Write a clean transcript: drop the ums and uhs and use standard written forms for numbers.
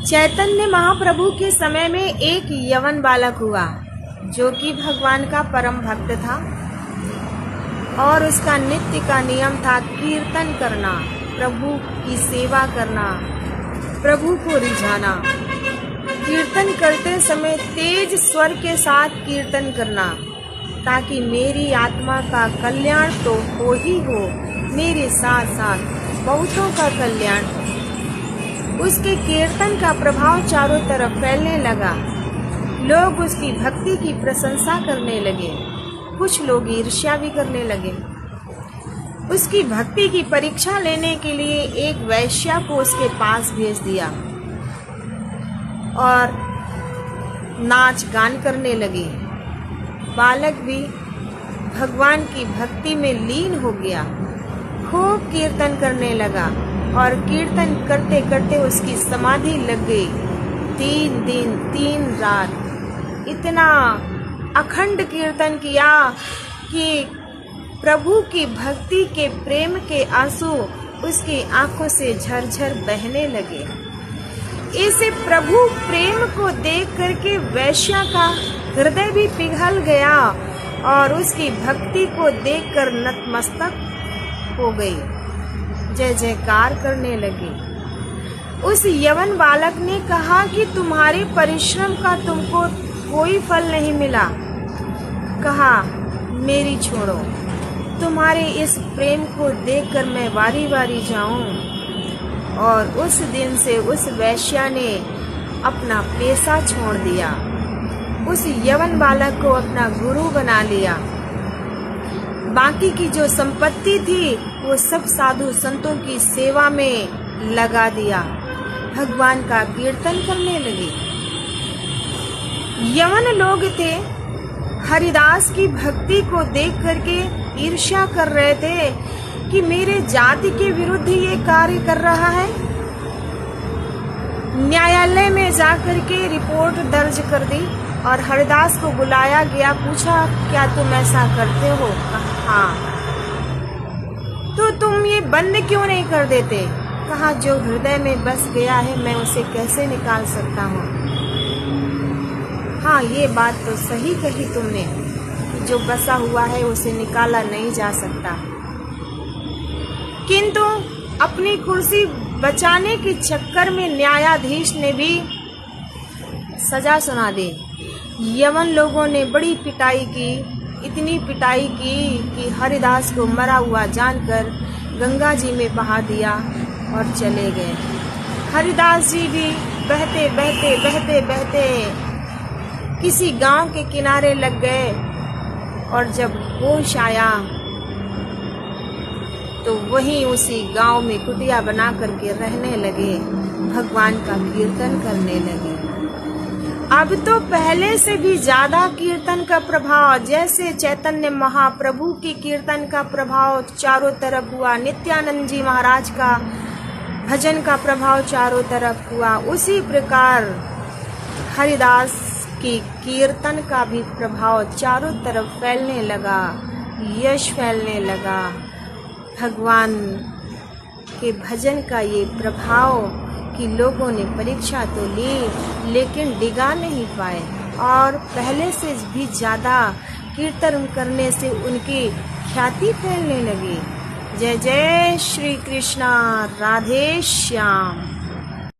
चैतन्य महाप्रभु के समय में एक यवन बालक हुआ जो कि भगवान का परम भक्त था और उसका नित्य का नियम था कीर्तन करना, प्रभु की सेवा करना, प्रभु को रिझाना। कीर्तन करते समय तेज स्वर के साथ कीर्तन करना ताकि मेरी आत्मा का कल्याण तो हो ही हो, मेरे साथ साथ बहुतों का कल्याण हो। उसके कीर्तन का प्रभाव चारों तरफ फैलने लगा। लोग उसकी भक्ति की प्रशंसा करने लगे, कुछ लोग ईर्ष्या भी करने लगे। उसकी भक्ति की परीक्षा लेने के लिए एक वैश्या को उसके पास भेज दिया और नाच गान करने लगे। बालक भी भगवान की भक्ति में लीन हो गया, खूब कीर्तन करने लगा और कीर्तन करते करते उसकी समाधि लग गई। 3 दिन 3 रात इतना अखंड कीर्तन किया कि प्रभु की भक्ति के प्रेम के आंसू उसकी आंखों से झरझर बहने लगे। इसे प्रभु प्रेम को देख करके वैश्या का हृदय भी पिघल गया और उसकी भक्ति को देखकर नतमस्तक हो गई, जय जयकार करने लगी। उस यवन बालक ने कहा कि तुम्हारे परिश्रम का तुमको कोई फल नहीं मिला। कहा, मेरी छोड़ो, तुम्हारे इस प्रेम को देखकर मैं वारी वारी जाऊं। और उस दिन से उस वैश्या ने अपना पेशा छोड़ दिया, उस यवन बालक को अपना गुरु बना लिया। बाकी की जो संपत्ति थी वो सब साधु संतों की सेवा में लगा दिया, भगवान का कीर्तन करने लगे। यवन लोग थे, हरिदास की भक्ति को देख करके ईर्ष्या कर रहे थे कि मेरे जाति के विरुद्ध ये कार्य कर रहा है। न्यायालय में जाकर के रिपोर्ट दर्ज कर दी और हरिदास को बुलाया गया। पूछा, क्या तुम ऐसा करते हो? हाँ। तो तुम ये बंद क्यों नहीं कर देते? कहा, जो हृदय में बस गया है मैं उसे कैसे निकाल सकता हूँ। हाँ, ये बात तो सही कही तुमने कि जो बसा हुआ है उसे निकाला नहीं जा सकता। किंतु अपनी कुर्सी बचाने के चक्कर में न्यायाधीश ने भी सजा सुना दी। यवन लोगों ने बड़ी पिटाई की, इतनी पिटाई की कि हरिदास को मरा हुआ जानकर गंगा जी में बहा दिया और चले गए। हरिदास जी भी बहते बहते बहते बहते किसी गांव के किनारे लग गए और जब होश आया तो वहीं उसी गांव में कुटिया बना करके रहने लगे, भगवान का कीर्तन करने लगे। अब तो पहले से भी ज्यादा कीर्तन का प्रभाव, जैसे चैतन्य महाप्रभु की कीर्तन का प्रभाव चारों तरफ हुआ, नित्यानंद जी महाराज का भजन का प्रभाव चारों तरफ हुआ, उसी प्रकार हरिदास की कीर्तन का भी प्रभाव चारों तरफ फैलने लगा, यश फैलने लगा। भगवान के भजन का ये प्रभाव कि लोगों ने परीक्षा तो ली लेकिन डिगा नहीं पाए और पहले से भी ज़्यादा कीर्तन करने से उनकी ख्याति फैलने लगी। जय जय श्री कृष्णा, राधे श्याम।